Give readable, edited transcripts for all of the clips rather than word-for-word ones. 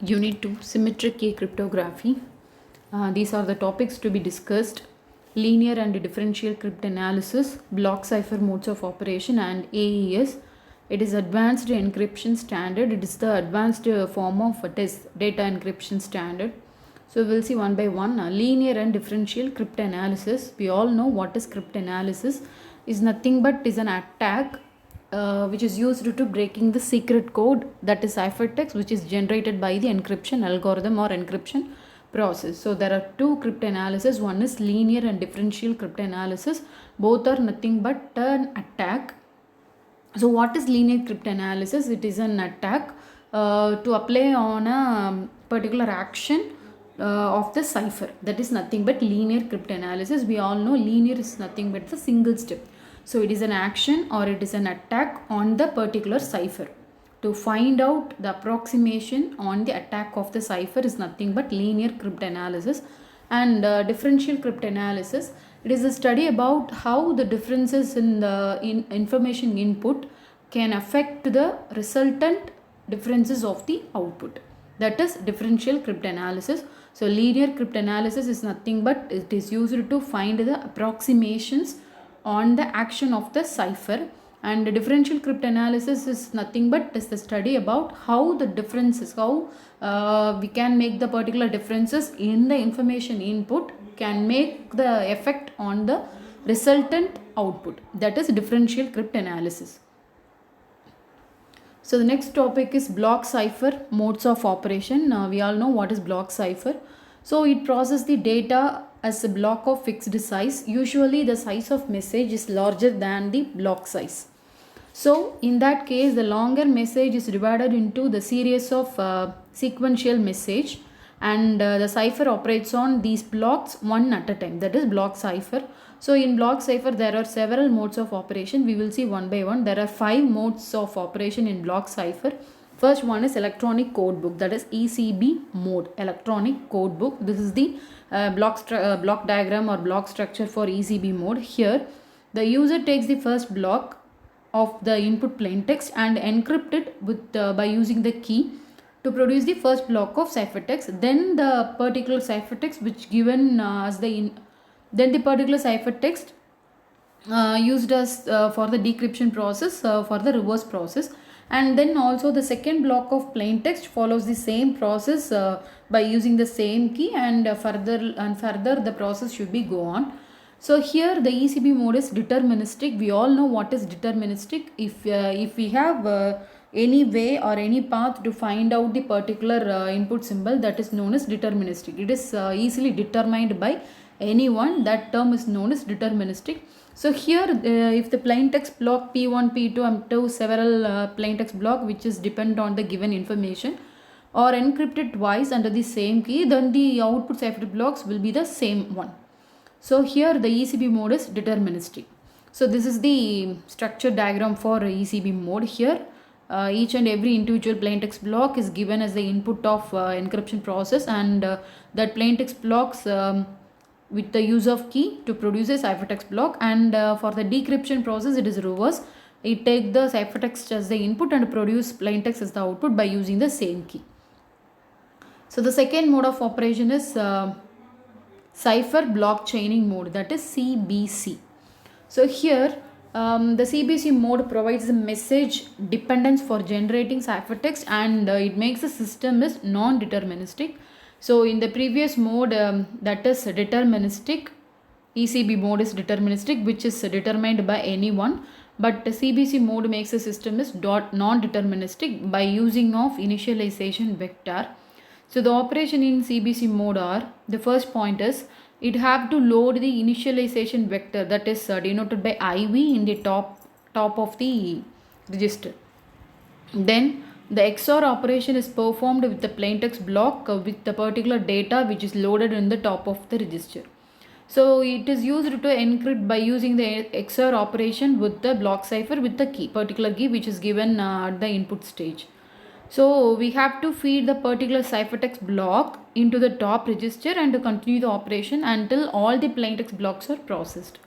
Unit 2 Symmetric Key Cryptography. These are the topics to be discussed: linear and differential cryptanalysis, block cipher modes of operation, and AES. It is advanced encryption standard. It is the advanced form of data encryption standard. So we'll see one by one. Linear and differential cryptanalysis. We all know what is cryptanalysis. Is nothing but is an attack which is used to breaking the secret code, that is ciphertext, which is generated by the encryption algorithm or encryption process. So there are two cryptanalysis. One is linear and differential cryptanalysis. Both are nothing but an attack. So what is linear cryptanalysis? It is an attack to apply on a particular action of the cipher. That is nothing but linear cryptanalysis. We all know linear is nothing but the single step. So it is an action or it is an attack on the particular cipher. To find out the approximation on the attack of the cipher is nothing but linear cryptanalysis. And differential cryptanalysis, it is a study about how the differences in the information input can affect the resultant differences of the output. That is differential cryptanalysis. So linear cryptanalysis is nothing but it is used to find the approximations on the action of the cipher, and the differential cryptanalysis is nothing but is the study about how the differences, how we can make the particular differences in the information input can make the effect on the resultant output. That is differential cryptanalysis. So the next topic is block cipher modes of operation. We all know what is block cipher. So it processes the data as a block of fixed size. Usually the size of message is larger than the block size. So in that case, the longer message is divided into the series of sequential message, and the cipher operates on these blocks one at a time. That is block cipher. So in block cipher there are several modes of operation. We will see one by one. There are 5 modes of operation in block cipher. First one is electronic code book, that is ECB mode, electronic code book. This is the block diagram or block structure for ECB mode. Here the user takes the first block of the input plain text and encrypt it with by using the key to produce the first block of ciphertext. Then the particular ciphertext which given as then the particular ciphertext used as for the decryption process, for the reverse process. And then also the second block of plain text follows the same process by using the same key, and further the process should be go on. So here the ECB mode is deterministic. We all know what is deterministic. If we have any way or any path to find out the particular input symbol, that is known as deterministic. It is easily determined by anyone. That term is known as deterministic. So here if the plain text block P1, P2, M2, several plain text block which is depend on the given information or encrypted twice under the same key, then the output cipher blocks will be the same one. So here the ECB mode is deterministic. So this is the structure diagram for ECB mode. Here each and every individual plain text block is given as the input of encryption process, and that plain text blocks with the use of key to produce a ciphertext block, and for the decryption process it is reverse. It take the ciphertext as the input and produce plain text as the output by using the same key. So the second mode of operation is cipher block chaining mode, that is CBC. So here the CBC mode provides the message dependence for generating ciphertext, and it makes the system is non-deterministic. So in the previous mode that is deterministic, ECB mode is deterministic, which is determined by anyone, but the CBC mode makes the system is non-deterministic by using of initialization vector. So the operation in CBC mode are, the first point is it have to load the initialization vector, that is denoted by IV in the top of the register. Then the XOR operation is performed with the plaintext block with the particular data which is loaded in the top of the register. So it is used to encrypt by using the XOR operation with the block cipher with the key, particular key which is given at the input stage. So we have to feed the particular ciphertext block into the top register and to continue the operation until all the plaintext blocks are processed.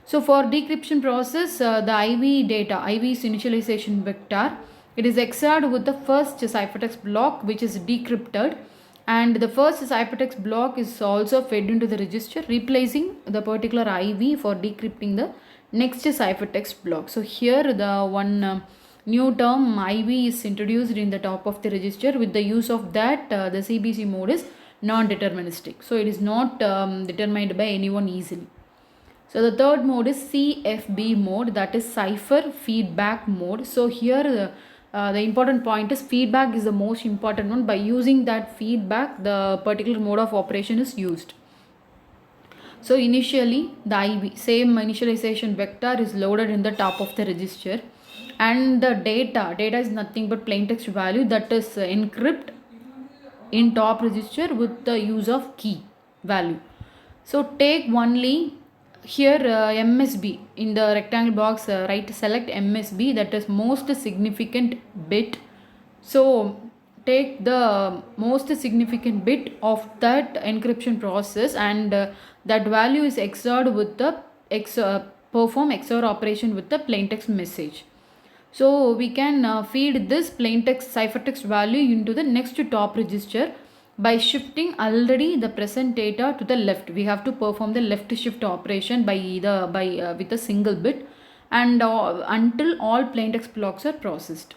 So for decryption process, the IV data, IV is initialization vector, It is XORed with the first ciphertext block which is decrypted, and the first ciphertext block is also fed into the register, replacing the particular IV for decrypting the next ciphertext block. So here the one new term IV is introduced in the top of the register. With the use of that, the CBC mode is non-deterministic. So it is not determined by anyone easily. So the third mode is CFB mode, that is cipher feedback mode. So here the important point is feedback is the most important one. By using that feedback, the particular mode of operation is used. So initially the IV, same initialization vector, is loaded in the top of the register, and the data is nothing but plain text value that is encrypted in top register with the use of key value. So take only here MSB in the rectangle box, right, select MSB, that is most significant bit. So take the most significant bit of that encryption process, and that value is XORed with the perform XOR operation with the plaintext message. So we can feed this plaintext ciphertext value into the next top register by shifting already the present data to the left. We have to perform the left shift operation by with a single bit, and until all plaintext blocks are processed.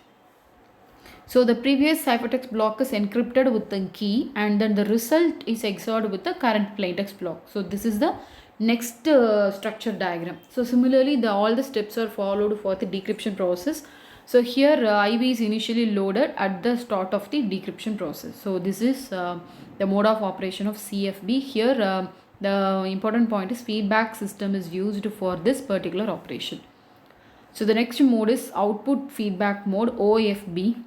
So the previous ciphertext block is encrypted with the key, and then the result is XORed with the current plaintext block. So this is the next structure diagram. So similarly, all the steps are followed for the decryption process. So here IV is initially loaded at the start of the decryption process. So this is the mode of operation of CFB. Here the important point is feedback system is used for this particular operation. So the next mode is output feedback mode, OFB.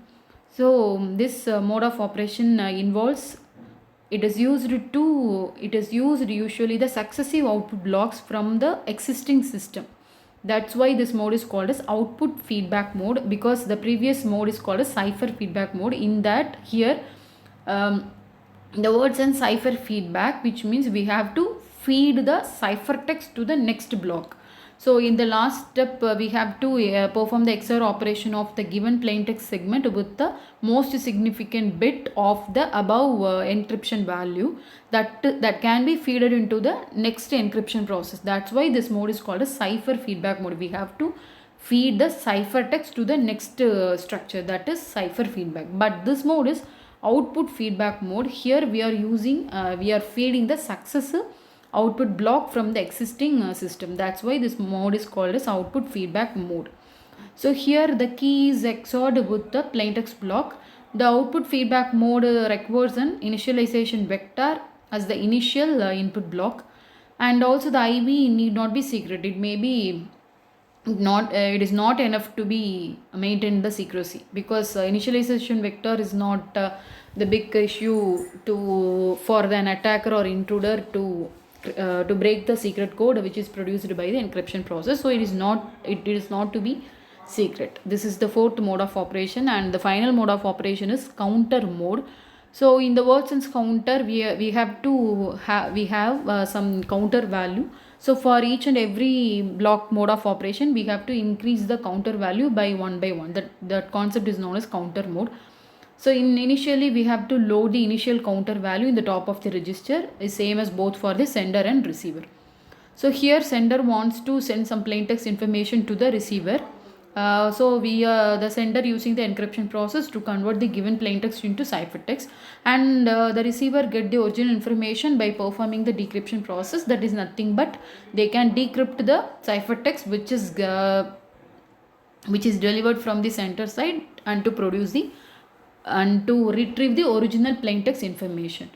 So this mode of operation involves, it is used usually the successive output blocks from the existing system. That's why this mode is called as output feedback mode, because the previous mode is called as cipher feedback mode. In that, here the words and cipher feedback, which means we have to feed the ciphertext to the next block. So in the last step, we have to perform the XOR operation of the given plaintext segment with the most significant bit of the above encryption value that can be fed into the next encryption process. That's why this mode is called a cipher feedback mode. We have to feed the ciphertext to the next structure, that is cipher feedback. But this mode is output feedback mode. Here we are feeding the successive output block from the existing system. That's why this mode is called as output feedback mode. So here the key is XORed with the plaintext block. The output feedback mode requires an initialization vector as the initial input block, and also the IV need not be secret. It may be not it is not enough to be maintained the secrecy, because initialization vector is not the big issue for an attacker or intruder to break the secret code which is produced by the encryption process. So it is not to be secret. This is the fourth mode of operation, and the final mode of operation is counter mode. So in the word sense counter, we have some counter value. So for each and every block mode of operation, we have to increase the counter value by one. That concept is known as counter mode. So initially we have to load the initial counter value in the top of the register, is same as both for the sender and receiver. So here sender wants to send some plaintext information to the receiver. So the sender using the encryption process to convert the given plaintext into ciphertext, and the receiver get the original information by performing the decryption process. That is nothing but they can decrypt the ciphertext which is delivered from the sender side, and to retrieve the original plaintext information.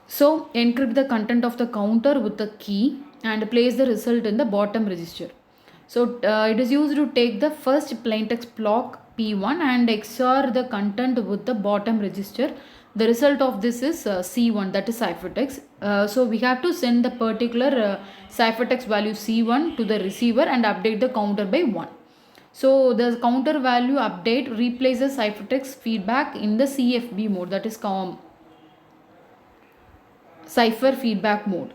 So encrypt the content of the counter with the key and place the result in the bottom register. So it is used to take the first plaintext block P1 and XOR the content with the bottom register. The result of this is C1, that is ciphertext. So we have to send the particular ciphertext value C1 to the receiver and update the counter by 1. So the counter value update replaces ciphertext feedback in the CFB mode, that is cipher feedback mode.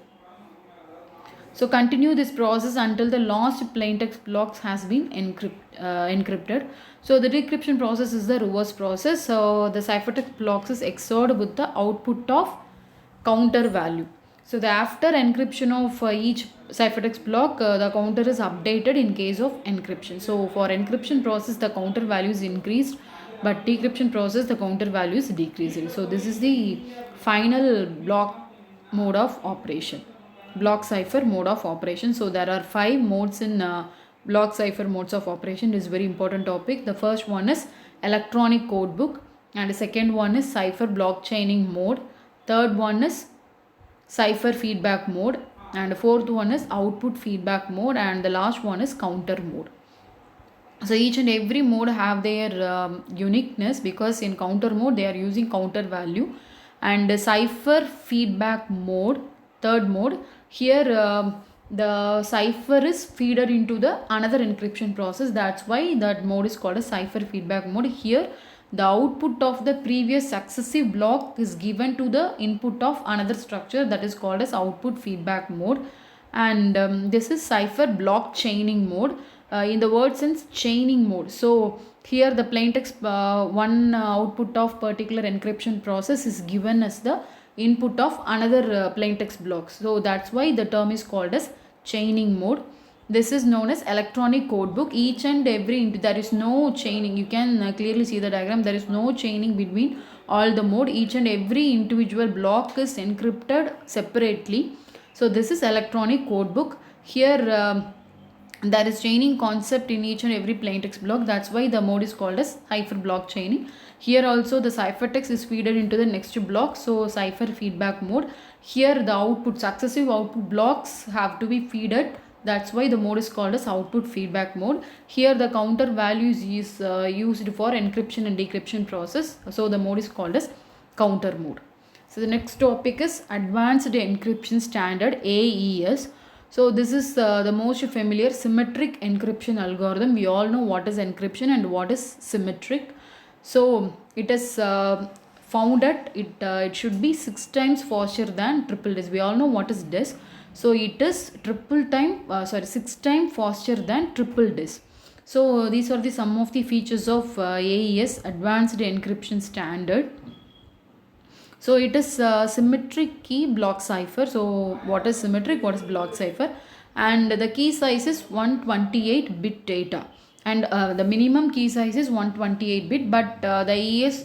So continue this process until the last plaintext blocks has been encrypted. So the decryption process is the reverse process. So the ciphertext blocks is XORed with the output of counter value. So the after encryption of each ciphertext block, the counter is updated in case of encryption. So for encryption process, the counter value is increased, but decryption process, the counter value is decreasing. So this is the final block mode of operation, block cipher mode of operation. So there are 5 modes in block cipher modes of operation. It is very important topic. The first one is electronic code book, and the second one is cipher blockchaining mode. Third one is cipher feedback mode, and the fourth one is output feedback mode, and the last one is counter mode. So each and every mode have their uniqueness, because in counter mode they are using counter value, and the cipher feedback mode, third mode, here the cipher is feeder into the another encryption process. That's why that mode is called a cipher feedback mode. Here the output of the previous successive block is given to the input of another structure, that is called as output feedback mode. And this is cipher block chaining mode, in the word sense chaining mode. So here the plaintext one output of particular encryption process is given as the input of another plaintext block. So that's why the term is called as chaining mode. This is known as electronic code book. Each and every, there is no chaining. You can clearly see the diagram. There is no chaining between all the mode. Each and every individual block is encrypted separately. So this is electronic code book. Here there is chaining concept in each and every plaintext block. That's why the mode is called as cipher block chaining. Here also the ciphertext is fed into the next block. So cipher feedback mode. Here the output, successive output blocks have to be fed. That's why the mode is called as output feedback mode. Here the counter value is used for encryption and decryption process. So the mode is called as counter mode. So the next topic is advanced encryption standard, AES. So this is the most familiar symmetric encryption algorithm. We all know what is encryption and what is symmetric. So it is found that it should be 6 times faster than triple DIS. We all know what is DIS. So it is 6 times faster than triple DIS. So these are some of the features of AES, advanced encryption standard. So it is symmetric key block cipher. So what is symmetric, what is block cipher? And the key size is 128 bit data, and the minimum key size is 128 bit, but the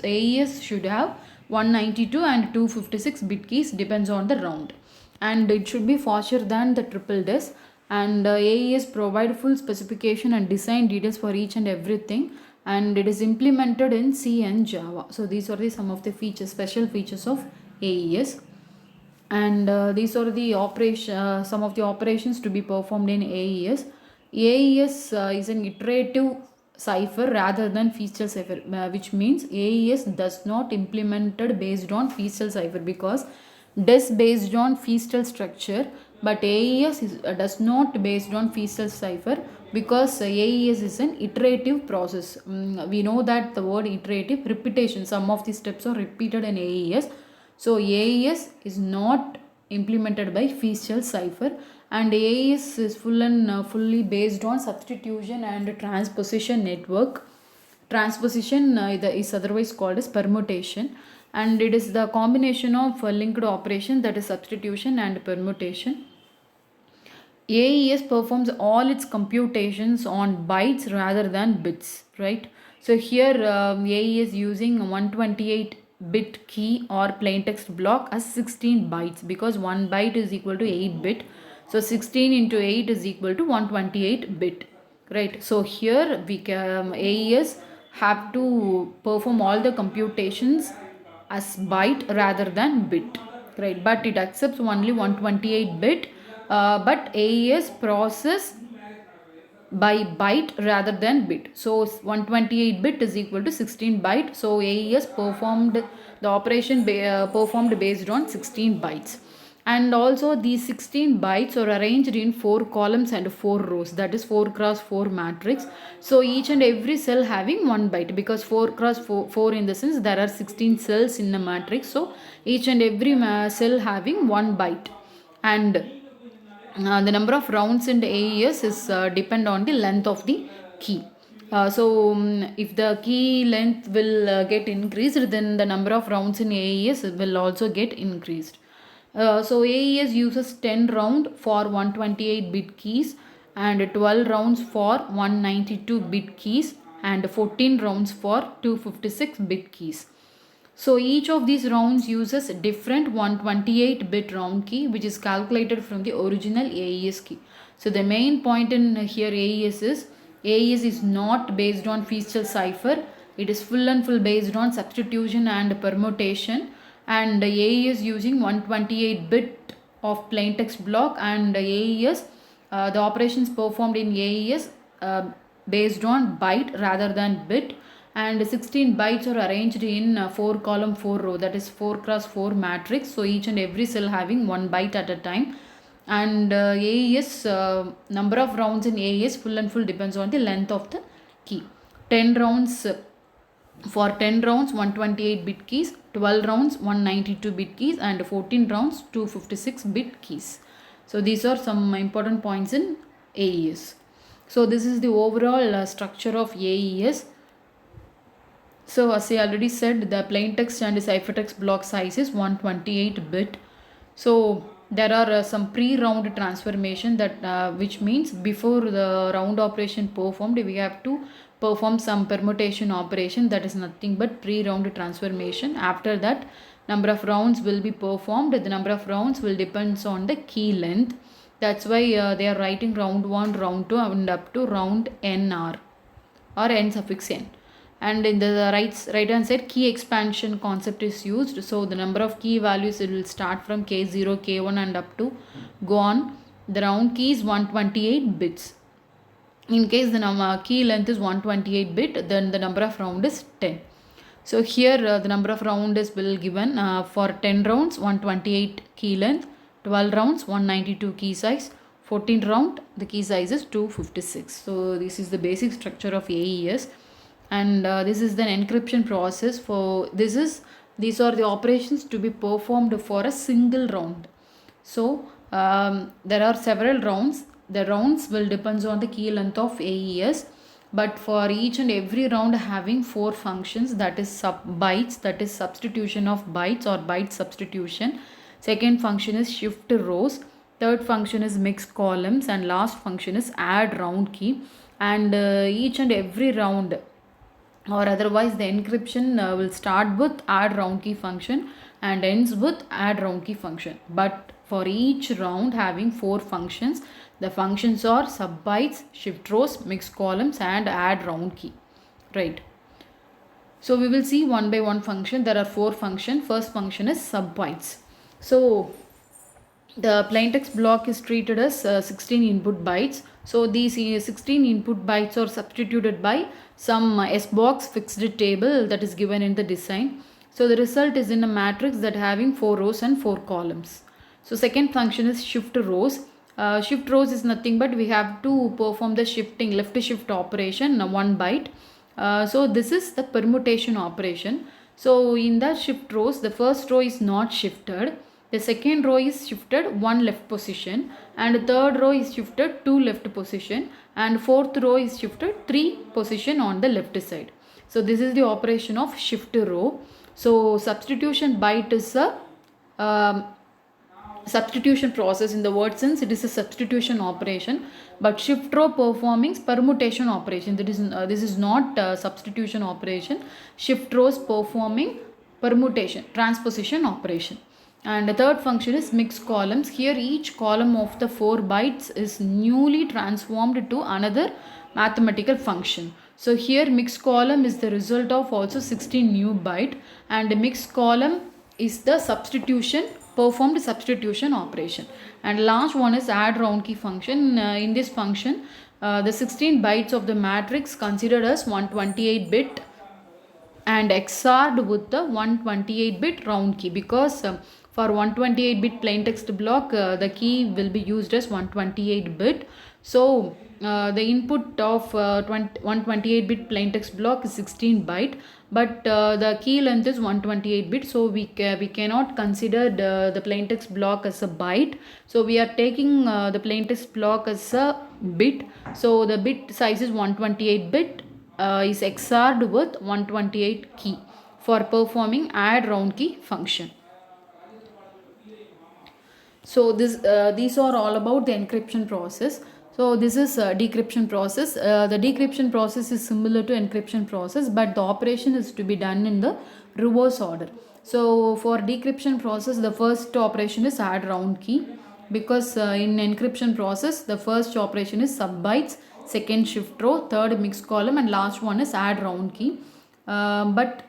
AES should have 192 and 256 bit keys, depends on the round, and it should be faster than the triple DIS. And AES provide full specification and design details for each and everything, and it is implemented in C and Java. So these are some of the features, special features of AES. And these are the some of the operations to be performed in AES. AES is an iterative cipher rather than feature cipher, which means AES does not implemented based on feature cipher, because DIS based on feature structure, but AES does not based on feature cipher, because AES is an iterative process. We know that the word iterative, repetition, some of the steps are repeated in AES. So AES is not implemented by feature cipher, and AES is fully based on substitution and transposition network. Transposition is otherwise called as permutation, and it is the combination of linked operation, that is substitution and permutation. AES performs all its computations on bytes rather than bits, right? So here AES using 128 bit key or plaintext block as 16 bytes, because 1 byte is equal to 8 bit. So 16 into 8 is equal to 128 bit, right? So here we can AES have to perform all the computations as byte rather than bit, right? But it accepts only 128 bit, but AES process by byte rather than bit. So 128 bit is equal to 16 byte. So AES performed the operation performed based on 16 bytes. And also these 16 bytes are arranged in 4 columns and 4 rows, that is 4 cross 4 matrix. So each and every cell having 1 byte, because 4 cross 4 in the sense there are 16 cells in the matrix. So each and every cell having 1 byte. And The number of rounds in the AES is depend on the length of the key. If the key length will get increased, then the number of rounds in AES will also get increased. AES uses 10 round for 128 bit keys and 12 rounds for 192 bit keys and 14 rounds for 256 bit keys. So each of these rounds uses a different 128 bit round key which is calculated from the original AES key. So the main point in here AES is not based on Feastel cipher. It is full and full based on substitution and permutation, and AES using 128 bit of plain text block, and AES the operations performed in AES based on byte rather than bit, and 16 bytes are arranged in 4 column 4 row, that is 4 cross 4 matrix. So each and every cell having 1 byte at a time, and AES number of rounds in AES full and full depends on the length of the key. 10 rounds for 10 rounds 128 bit keys, 12 rounds 192 bit keys, and 14 rounds 256 bit keys. So these are some important points in AES. So this is the overall structure of AES. So as I already said, the plain text and the ciphertext block size is 128 bit. So there are some pre-round transformation that which means before the round operation performed, we have to perform some permutation operation, that is nothing but pre-round transformation. After that, number of rounds will be performed. The number of rounds will depends on the key length. That's why they are writing round 1, round 2 and up to round nr or n suffix n. And in the right hand side, key expansion concept is used. So the number of key values, it will start from K0, K1 and up to go on. The round key is 128 bits. In case the key length is 128 bit, then the number of round is 10. So here the number of round is will given for 10 rounds 128 key length, 12 rounds 192 key size, 14 round the key size is 256. So this is the basic structure of AES. And this is the encryption process for these are the operations to be performed for a single round. So there are several rounds. The rounds will depends on the key length of AES, but for each and every round having 4 functions, that is bytes, that is substitution of bytes or byte substitution. Second function is shift rows. Third function is mix columns, and last function is add round key. And each and every round, or otherwise the encryption will start with add round key function and ends with add round key function. But for each round having 4 functions, the functions are sub bytes, shift rows, mix columns and add round key. Right. So we will see one by one function. There are 4 functions. First function is sub bytes. So the plaintext block is treated as 16 input bytes. So these 16 input bytes are substituted by some SBox fixed table that is given in the design. So the result is in a matrix that having 4 rows and 4 columns. So second function is shift rows. Shift rows is nothing but we have to perform the shifting left shift operation 1 byte. So this is the permutation operation. So in the shift rows, the first row is not shifted. The second row is shifted 1 left position, and the third row is shifted 2 left position, and fourth row is shifted 3 position on the left side. So this is the operation of shift row. So substitution byte is a substitution process. In the word sense, it is a substitution operation, but shift row performing permutation operation. That is this is not substitution operation. Shift rows performing permutation, transposition operation. And the third function is mix columns. Here each column of the 4 bytes is newly transformed to another mathematical function. So here mix column is the result of also 16 new byte, and the mix column is the substitution, performed substitution operation. And last one is add round key function. In this function the 16 bytes of the matrix considered as 128 bit and XORed with the 128 bit round key, because For 128-bit plain text block, the key will be used as 128-bit. So the input of 128-bit plain text block is 16 byte, but the key length is 128-bit. So we cannot consider the plain text block as a byte. So we are taking the plain text block as a bit. So the bit size is 128-bit, is XORed with 128 key for performing add round key function. So these are all about the encryption process. So this is decryption process. The decryption process is similar to encryption process, but the operation is to be done in the reverse order. So for decryption process, the first operation is add round key, because in encryption process the first operation is sub bytes, second shift row, third mixed column, and last one is add round key. But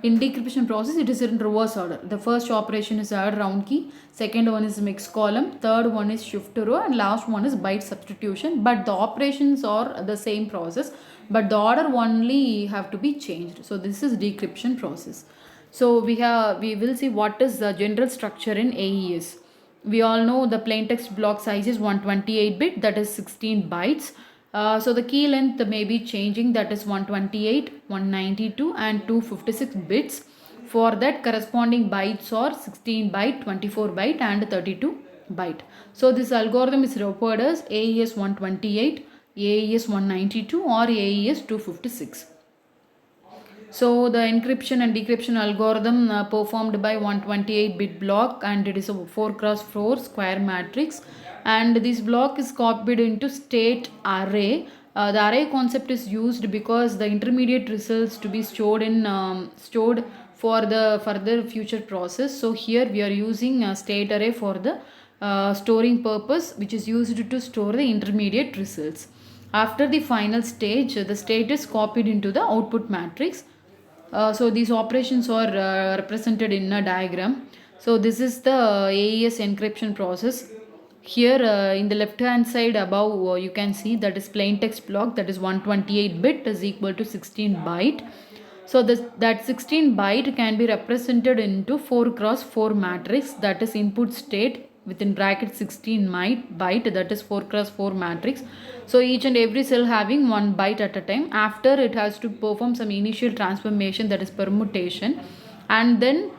in decryption process it is in reverse order. The first operation is add round key, second one is mixed column, third one is shift row, and last one is byte substitution. But the operations are the same process, but the order only have to be changed. So this is decryption process. So we will see what is the general structure in AES. We all know the plain text block size is 128-bit, that is 16 bytes. So the key length may be changing, that is 128, 192 and 256 bits. For that corresponding bytes are 16 byte, 24 byte and 32 byte. So this algorithm is referred as AES 128, AES 192 or AES 256. So the encryption and decryption algorithm performed by 128-bit block, and it is a 4x4 square matrix, and this block is copied into state array. The array concept is used because the intermediate results to be stored for the further future process. So here we are using a state array for the storing purpose, which is used to store the intermediate results. After the final stage, the state is copied into the output matrix. So these operations are represented in a diagram. So this is the AES encryption process. Here in the left hand side above, you can see that is plain text block, that is 128-bit is equal to 16 byte. So that 16 byte can be represented into 4x4 matrix, that is input state within bracket 16 byte, that is 4x4 matrix. So each and every cell having 1 byte at a time. After it has to perform some initial transformation, that is permutation, and then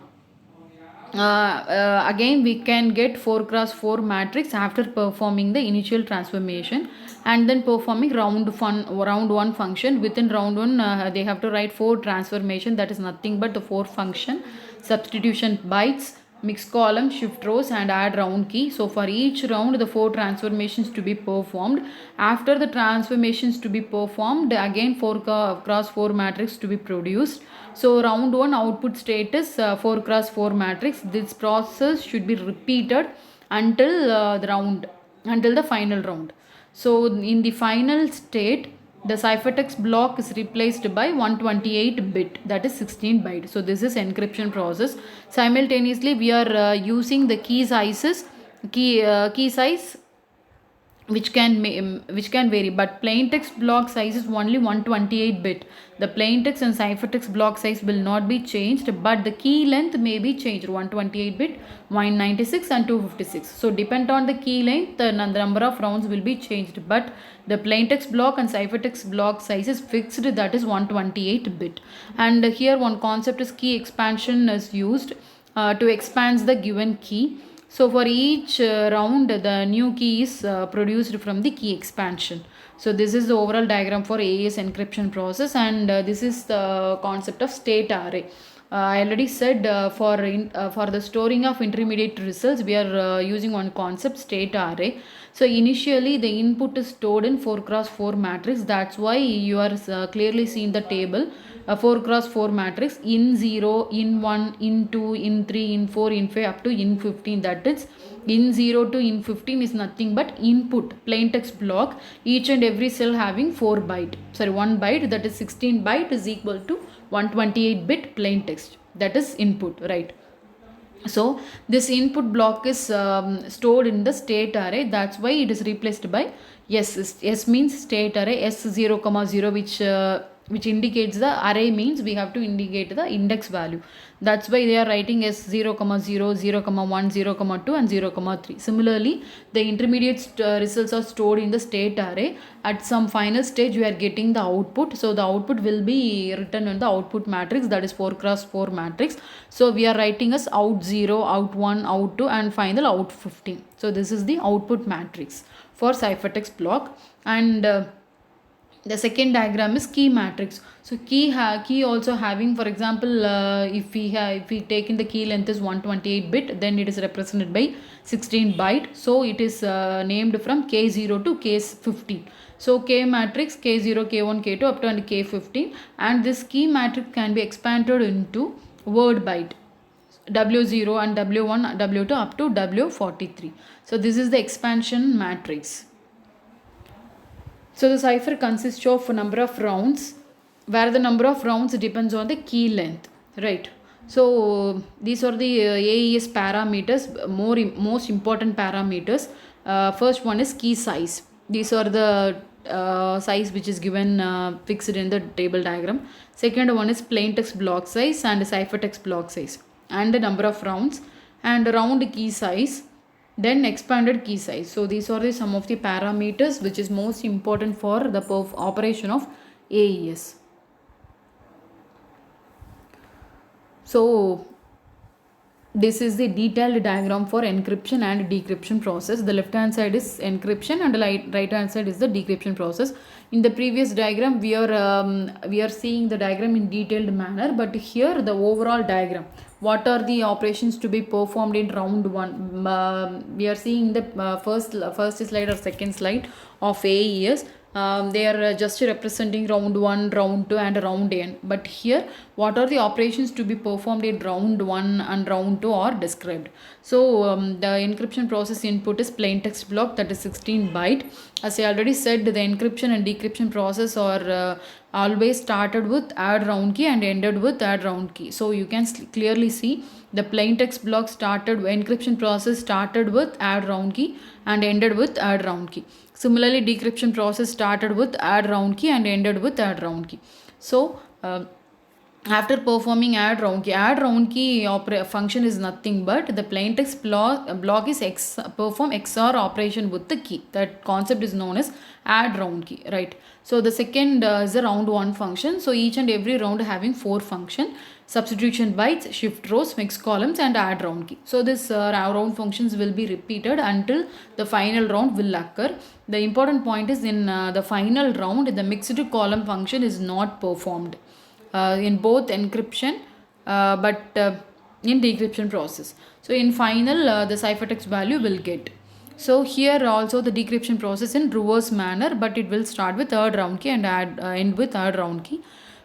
again we can get 4x4 matrix after performing the initial transformation, and then performing round 1 function. Within round 1 they have to write 4 transformation, that is nothing but the 4 function: substitution bytes, mixed column, shift rows and add round key. So for each round the 4 transformations to be performed. After the transformations to be performed, again 4x4 matrix to be produced. So round 1 output state is 4x4 matrix. This process should be repeated until the final round. So in the final state, the ciphertext block is replaced by 128-bit, that is 16 byte. So this is encryption process. Simultaneously we are using the key size which can vary, but plain text block size is only 128-bit. The plain text and ciphertext block size will not be changed, but the key length may be changed: 128-bit, 196 and 256. So depend on the key length, the number of rounds will be changed, but the plain text block and ciphertext block size is fixed, that is 128-bit. And here one concept is key expansion is used to expand the given key. So for each round the new key is produced from the key expansion. So this is the overall diagram for AES encryption process, and this is the concept of state array. I already said for the storing of intermediate results we are using one concept, state array. So initially the input is stored in 4x4 matrix. That's why you are clearly seeing the table, 4x4 matrix: in 0, in 1, in 2, in 3, in 4, in 5 up to in 15. That is, in 0 to in 15 is nothing but input plain text block, each and every cell having 1 byte, that is 16 byte is equal to 128-bit plain text, that is input, right? So this input block is stored in the state array. That's why it is replaced by S. S means state array, S0, 0, which which indicates the array, means we have to indicate the index value. That's why they are writing as 0, 0, 0, 1, 0, 2 and 0, 3. Similarly, the intermediate results are stored in the state array. At some final stage we are getting the output, so the output will be written in the output matrix, that is 4 cross 4 matrix. So we are writing as out 0, out 1, out 2 and final out 15. So this is the output matrix for ciphertext block. And the second diagram is key matrix. So key also having, for example, if we take in the key length is 128 bit, then it is represented by 16 byte. So it is named from K0 to K15. So K matrix K0, K1, K2 up to and K15, and this key matrix can be expanded into word byte W0 and W1, W2 up to W43. So this is the expansion matrix. So the cipher consists of a number of rounds, where the number of rounds depends on the key length, right? So these are the AES parameters, most important parameters. First one is key size. These are the size which is given fixed in the table diagram. Second one is plain text block size and ciphertext block size, and the number of rounds, and round key size, then expanded key size. So these are the some of the parameters which is most important for the operation of AES. So this is the detailed diagram for encryption and decryption process. The left hand side is encryption and the right hand side is the decryption process. In the previous diagram we are seeing the diagram in detailed manner, but here the overall diagram, what are the operations to be performed in round 1. We are seeing the first slide or second slide of AES. They are just representing round 1, round 2 and round n. But here what are the operations to be performed in round 1 and round 2 are described. So the encryption process input is plain text block, that is 16 byte. As I already said, the encryption and decryption process are always started with add round key and ended with add round key. So you can clearly see the plain text block encryption process started with add round key and ended with add round key. Similarly, decryption process started with add round key and ended with add round key. So after performing add round key function is nothing but the plain text block is perform XOR operation with the key. That concept is known as add round key, right? So the second is the round 1 function. So each and every round having 4 function: substitution bytes, shift rows, mix columns and add round key. So this round functions will be repeated until the final round will occur. The important point is in the final round the mixed column function is not performed in both encryption but in decryption process. So in final the ciphertext value will get. So here also the decryption process in reverse manner, but it will start with third round key and end with third round key.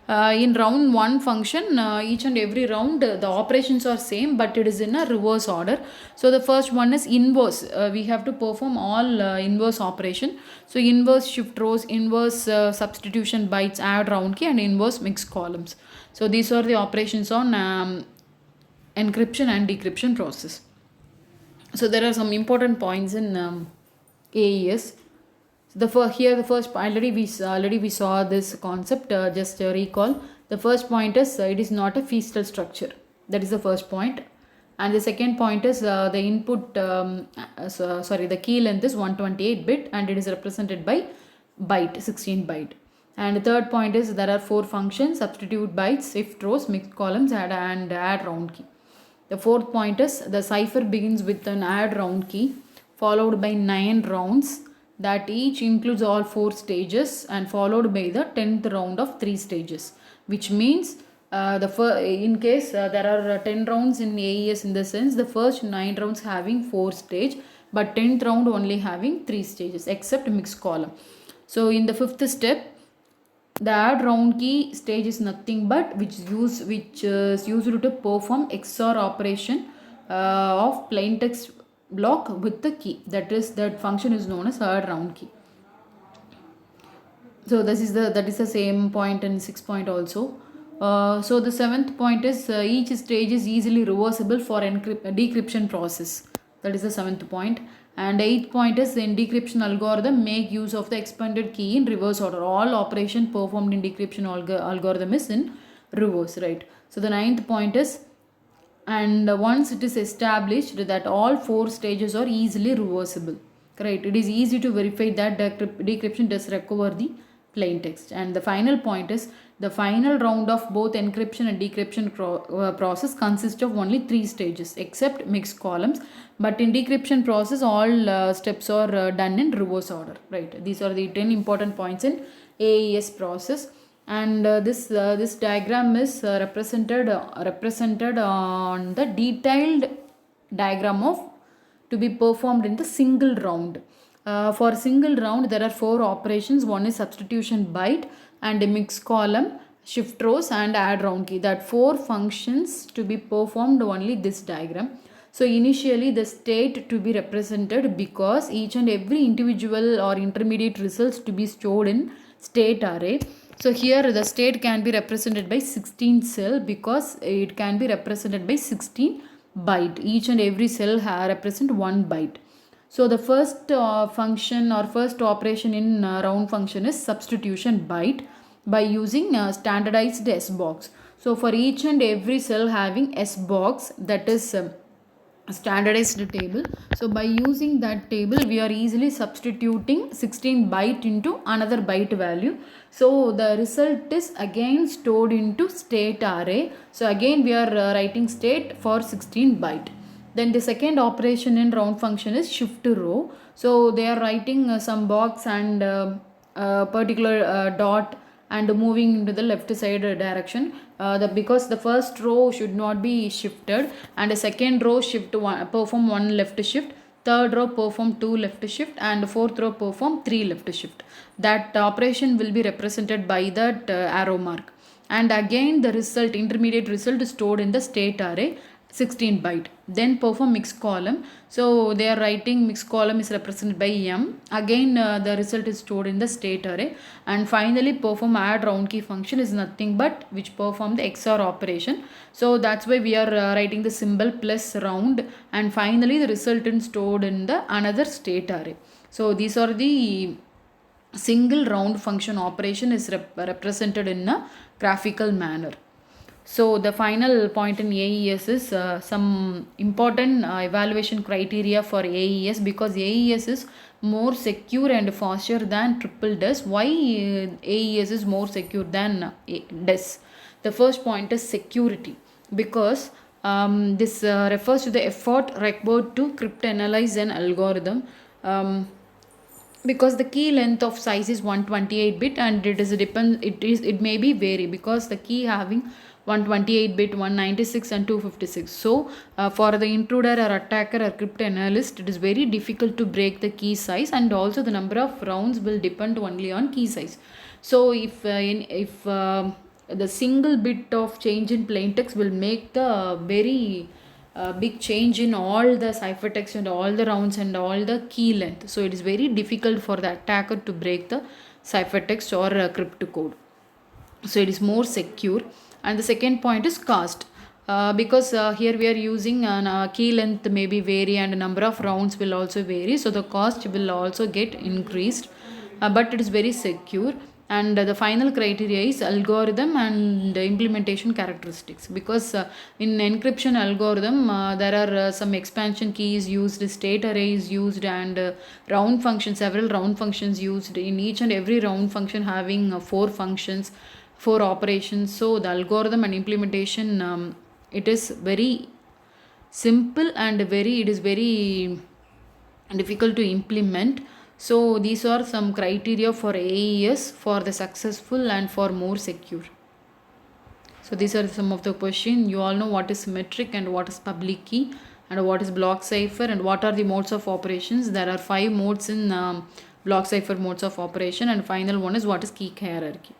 In round 1 function, each and every round the operations are same, but it is in a reverse order. So the first one is inverse. We have to perform all inverse operation. So inverse shift rows, inverse substitution bytes, add round key and inverse mix columns. So these are the operations on encryption and decryption process. So there are some important points in AES. The first already we saw this concept. Just recall, the first point is it is not a feastal structure. That is the first point. And the second point is the input the key length is 128 bit and it is represented by byte, 16 byte. And the third point is there are 4 functions: substitute bytes, shift rows, mix columns and add round key. The fourth point is the cipher begins with an add round key followed by 9 rounds that each includes all 4 stages and followed by the 10th round of 3 stages, which means in case there are 10 rounds in AES, in the sense the first 9 rounds having 4 stage but 10th round only having 3 stages except mix column. So in the 5th step, the add round key stage is nothing but which is used to perform XOR operation of plain text block with the key. That function is known as add round key. So that is the same point in 6th point also. So the 7th point is each stage is easily reversible for decryption process. That is the 7th point. And eighth point is in decryption algorithm make use of the expanded key in reverse order. All operation performed in decryption algorithm is in reverse, right? So the ninth point is, and once it is established that all four stages are easily reversible, right, it is easy to verify that decryption does recover the plain text. And the final point is the final round of both encryption and decryption process consists of only three stages except mixed columns, but in decryption process all steps are done in reverse order, right? These are the 10 important points in AES process. And this diagram is represented on the detailed diagram of to be performed in the single round. For single round there are four operations. One is substitution byte and a mix column, shift rows and add round key. That four functions to be performed only this diagram. So initially the state to be represented because each and every individual or intermediate results to be stored in state array. So here the state can be represented by 16 cell because it can be represented by 16 byte. Each and every cell represent 1 byte. So the first function or first operation in round function is substitution byte by using standardized S box. So for each and every cell having S box, that is standardized table. So by using that table we are easily substituting 16 byte into another byte value. So the result is again stored into state array. So again we are writing state for 16 byte. Then the second operation in round function is shift row. So they are writing some box and particular dot and moving into the left side direction, because the first row should not be shifted, and the second row perform one left shift, third row perform two left shift, and fourth row perform three left shift. That operation will be represented by that arrow mark. And again the result, intermediate result, is stored in the state array 16 byte. Then perform mixed column. So they are writing mixed column is represented by M. Again the result is stored in the state array. And finally perform add round key function is nothing but which perform the XOR operation. So that's why we are writing the symbol plus round, and finally the result is stored in the another state array. So these are the single round function operation is represented in a graphical manner. So the final point in AES is some important evaluation criteria for AES, because AES is more secure and faster than triple DES. Why AES is more secure than DES? The first point is security, because this refers to the effort required to cryptanalyze an algorithm. Because the key length of size is 128 bit and it may be vary, because the key having 128 bit, 196 and 256. So for the intruder or attacker or cryptanalyst, it is very difficult to break the key size, and also the number of rounds will depend only on key size. So if the single bit of change in plaintext will make the very big change in all the ciphertext and all the rounds and all the key length. So it is very difficult for the attacker to break the ciphertext or cryptocode. So it is more secure. And the second point is cost. Because here we are using key length may be vary and number of rounds will also vary. So the cost will also get increased. But it is very secure. And the final criteria is algorithm and implementation characteristics, because in encryption algorithm there are some expansion keys used, state array is used, and round functions, several round functions used. In each and every round function having four functions, four operations. So the algorithm and implementation, it is very simple and it is very difficult to implement. So these are some criteria for AES for the successful and for more secure. So these are some of the questions. You all know what is symmetric and what is public key and what is block cipher and what are the modes of operations. There are 5 modes in block cipher modes of operation, and final one is what is key hierarchy.